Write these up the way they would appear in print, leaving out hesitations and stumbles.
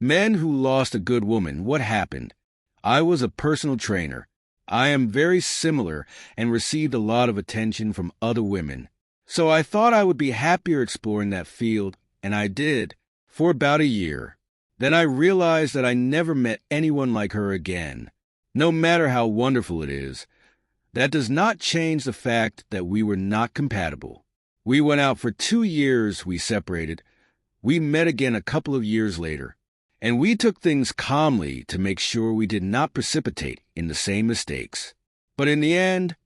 Men who lost a good woman, what happened? I was a personal trainer. I am very similar and received a lot of attention from other women. So I thought I would be happier exploring that field, and I did, for about a year. Then I realized that I never met anyone like her again. No matter how wonderful it is, that does not change the fact that we were not compatible. We went out for 2 years, we separated. We met again a couple of years later, and we took things calmly to make sure we did not precipitate in the same mistakes. But in the end,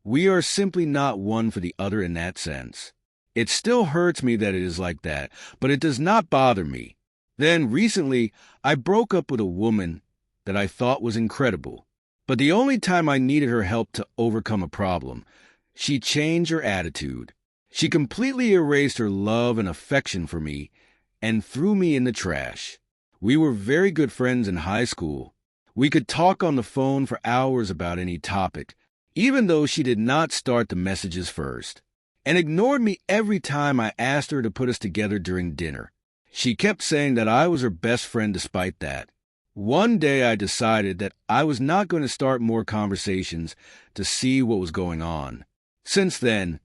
we are simply not one for the other in that sense. It still hurts me that it is like that, but it does not bother me. Then recently, I broke up with a woman that I thought was incredible. But the only time I needed her help to overcome a problem, she changed her attitude. She completely erased her love and affection for me and threw me in the trash. We were very good friends in high school. We could talk on the phone for hours about any topic, even though she did not start the messages first, and ignored me every time I asked her to put us together during dinner. She kept saying that I was her best friend despite that. One day I decided that I was not going to start more conversations to see what was going on. Since then,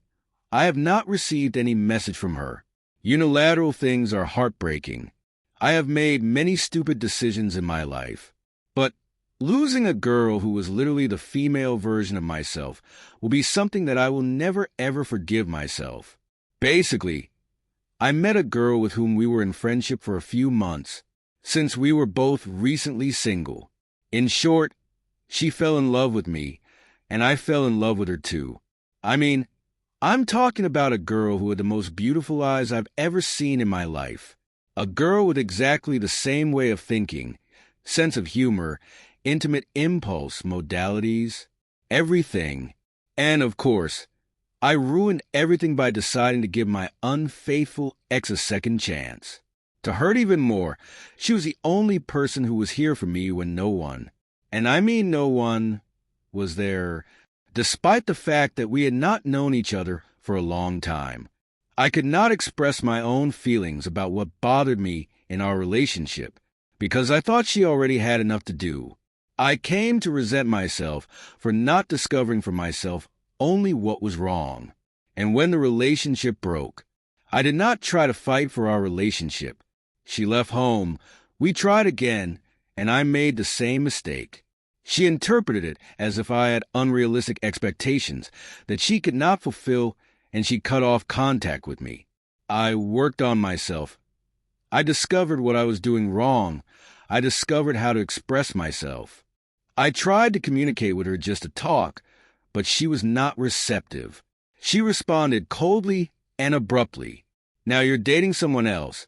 I have not received any message from her. Unilateral things are heartbreaking. I have made many stupid decisions in my life. But losing a girl who was literally the female version of myself will be something that I will never ever forgive myself. Basically, I met a girl with whom we were in friendship for a few months, since we were both recently single. In short, she fell in love with me, and I fell in love with her too. I mean, I'm talking about a girl who had the most beautiful eyes I've ever seen in my life. A girl with exactly the same way of thinking, sense of humor, intimate impulse, modalities, everything. And of course, I ruined everything by deciding to give my unfaithful ex a second chance. To hurt even more, she was the only person who was here for me when no one, and I mean no one, was there, despite the fact that we had not known each other for a long time. I could not express my own feelings about what bothered me in our relationship, because I thought she already had enough to do. I came to resent myself for not discovering for myself only what was wrong. And when the relationship broke, I did not try to fight for our relationship. She left home, we tried again, and I made the same mistake. She interpreted it as if I had unrealistic expectations that she could not fulfill, and she cut off contact with me. I worked on myself. I discovered what I was doing wrong. I discovered how to express myself. I tried to communicate with her just to talk, but she was not receptive. She responded coldly and abruptly. Now you're dating someone else.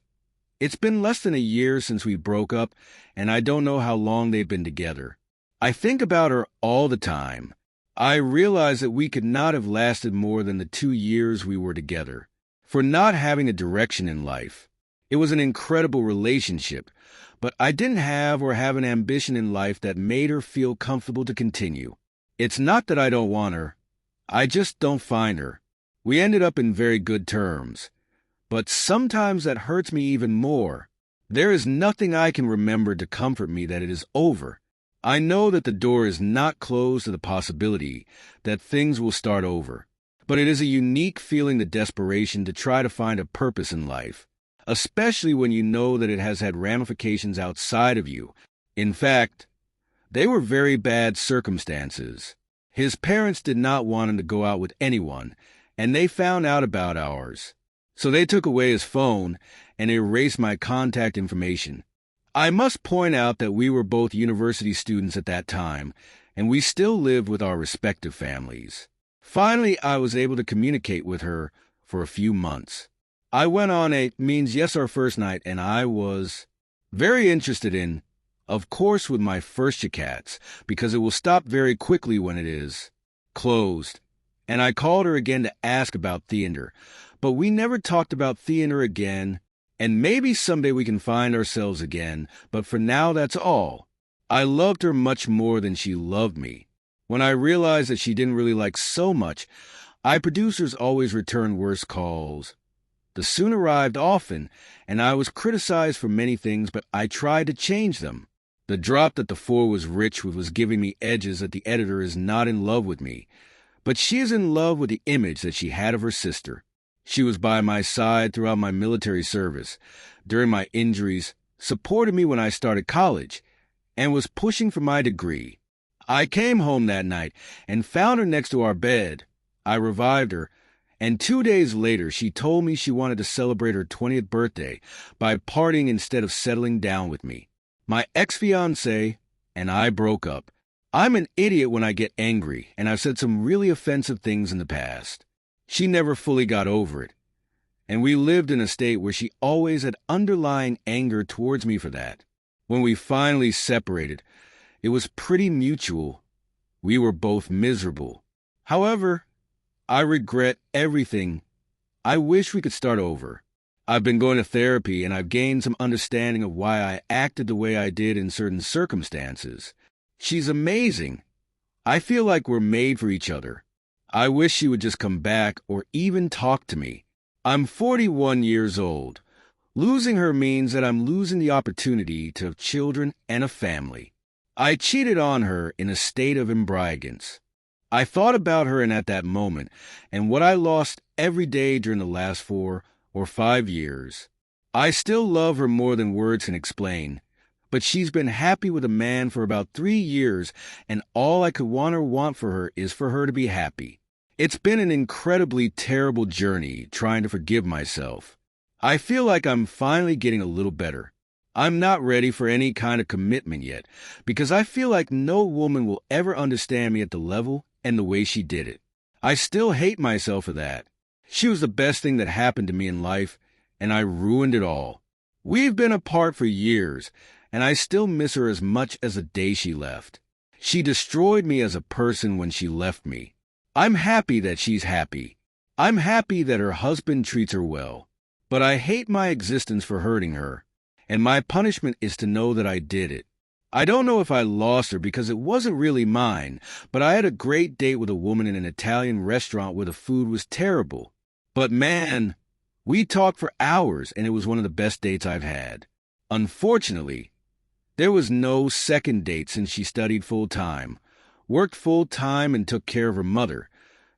It's been less than a year since we broke up, and I don't know how long they've been together. I think about her all the time. I realize that we could not have lasted more than the 2 years we were together, for not having a direction in life. It was an incredible relationship, but I didn't have or have an ambition in life that made her feel comfortable to continue. It's not that I don't want her. I just don't find her. We ended up in very good terms. But sometimes that hurts me even more. There is nothing I can remember to comfort me that it is over. I know that the door is not closed to the possibility that things will start over. But it is a unique feeling, the desperation to try to find a purpose in life, especially when you know that it has had ramifications outside of you. In fact, they were very bad circumstances. His parents did not want him to go out with anyone, and they found out about ours. So they took away his phone and erased my contact information. I must point out that we were both university students at that time, and we still lived with our respective families. Finally, I was able to communicate with her for a few months. I went on our first night, and I was very interested in, of course, with my first chicats, because it will stop very quickly when it is closed. And I called her again to ask about theater, but we never talked about theater again, and maybe someday we can find ourselves again, but for now that's all. I loved her much more than she loved me. When I realized that she didn't really like so much, producers always return worse calls. The soon arrived often, and I was criticized for many things, but I tried to change them. The drop that the 4 was rich with was giving me edges that the editor is not in love with me, but she is in love with the image that she had of her sister. She was by my side throughout my military service, during my injuries, supported me when I started college, and was pushing for my degree. I came home that night and found her next to our bed. I revived her, and 2 days later she told me she wanted to celebrate her 20th birthday by partying instead of settling down with me. My ex-fiancé and I broke up. I'm an idiot when I get angry, and I've said some really offensive things in the past. She never fully got over it, and we lived in a state where she always had underlying anger towards me for that. When we finally separated, it was pretty mutual. We were both miserable. However, I regret everything. I wish we could start over. I've been going to therapy, and I've gained some understanding of why I acted the way I did in certain circumstances. She's amazing. I feel like we're made for each other. I wish she would just come back or even talk to me. I'm 41 years old. Losing her means that I'm losing the opportunity to have children and a family. I cheated on her in a state of embriagance. I thought about her at that moment and what I lost every day during the last 4 or 5 years. I still love her more than words can explain, but she's been happy with a man for about 3 years, and all I could want for her is for her to be happy. It's been an incredibly terrible journey trying to forgive myself. I feel like I'm finally getting a little better. I'm not ready for any kind of commitment yet, because I feel like no woman will ever understand me at the level and the way she did it. I still hate myself for that. She was the best thing that happened to me in life, and I ruined it all. We've been apart for years, and I still miss her as much as the day she left. She destroyed me as a person when she left me. I'm happy that she's happy. I'm happy that her husband treats her well. But I hate my existence for hurting her, and my punishment is to know that I did it. I don't know if I lost her because it wasn't really mine, but I had a great date with a woman in an Italian restaurant where the food was terrible. But man, we talked for hours, and it was one of the best dates I've had. Unfortunately, there was no second date since she studied full-time, worked full-time, and took care of her mother,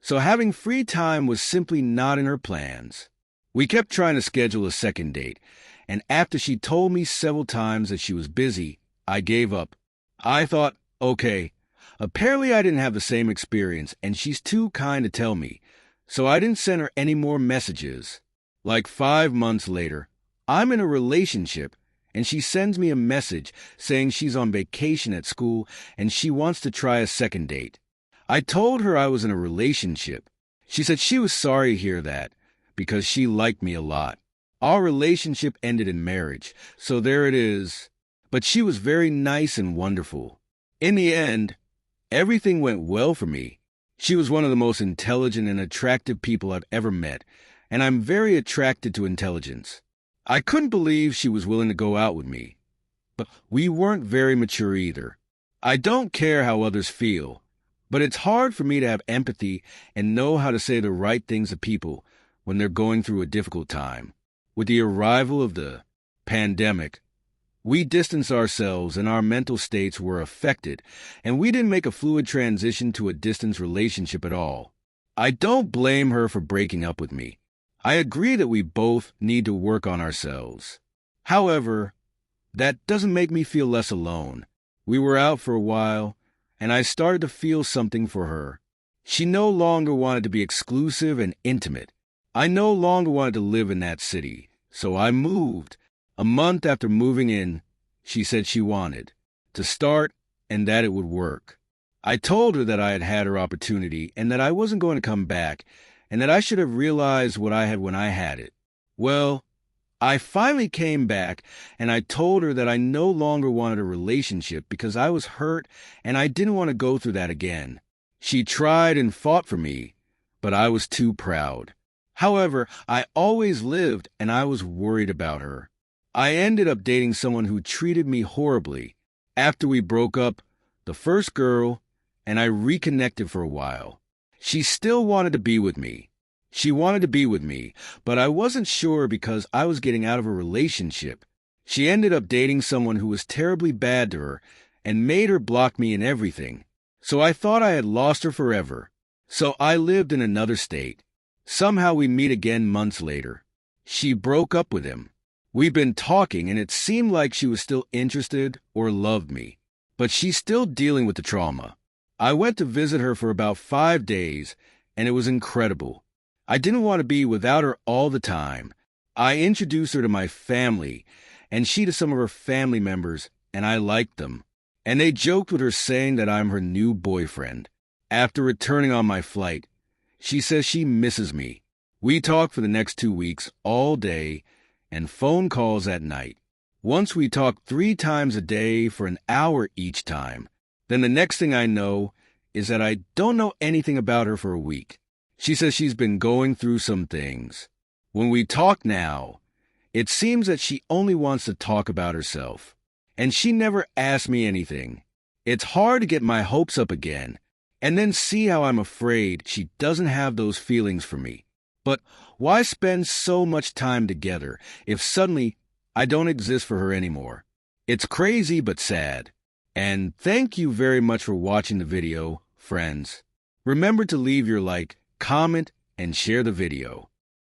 so having free time was simply not in her plans. We kept trying to schedule a second date, and after she told me several times that she was busy, I gave up. I thought, okay, apparently I didn't have the same experience, and she's too kind to tell me, so I didn't send her any more messages. Like 5 months later, I'm in a relationship, and she sends me a message saying she's on vacation at school and she wants to try a second date. I told her I was in a relationship. She said she was sorry to hear that, because she liked me a lot. Our relationship ended in marriage, so there it is. But she was very nice and wonderful. In the end, everything went well for me. She was one of the most intelligent and attractive people I've ever met, and I'm very attracted to intelligence. I couldn't believe she was willing to go out with me. But we weren't very mature either. I don't care how others feel, but it's hard for me to have empathy and know how to say the right things to people when they're going through a difficult time. With the arrival of the pandemic, we distanced ourselves and our mental states were affected, and we didn't make a fluid transition to a distance relationship at all. I don't blame her for breaking up with me. I agree that we both need to work on ourselves. However, that doesn't make me feel less alone. We were out for a while, and I started to feel something for her. She no longer wanted to be exclusive and intimate. I no longer wanted to live in that city, so I moved. A month after moving in, she said she wanted to start and that it would work. I told her that I had had her opportunity and that I wasn't going to come back, and that I should have realized what I had when I had it. Well, I finally came back, and I told her that I no longer wanted a relationship because I was hurt and I didn't want to go through that again. She tried and fought for me, but I was too proud. However, I always lived, and I was worried about her. I ended up dating someone who treated me horribly. After we broke up, the first girl, and I reconnected for a while. She still wanted to be with me, She wanted to be with me, but I wasn't sure because I was getting out of a relationship. She ended up dating someone who was terribly bad to her and made her block me and everything. So I thought I had lost her forever. So I lived in another state. Somehow we meet again months later. She broke up with him. We've been talking, and it seemed like she was still interested or loved me. But she's still dealing with the trauma. I went to visit her for about 5 days, and it was incredible. I didn't want to be without her all the time. I introduced her to my family, and she to some of her family members, and I liked them. And they joked with her saying that I'm her new boyfriend. After returning on my flight, she says she misses me. We talked for the next 2 weeks, all day, and phone calls at night. Once we talked 3 times a day for an hour each time. Then the next thing I know is that I don't know anything about her for a week. She says she's been going through some things. When we talk now, it seems that she only wants to talk about herself. And she never asked me anything. It's hard to get my hopes up again, and then see how I'm afraid she doesn't have those feelings for me. But why spend so much time together if suddenly I don't exist for her anymore? It's crazy but sad. And thank you very much for watching the video, friends. Remember to leave your like, comment, and share the video.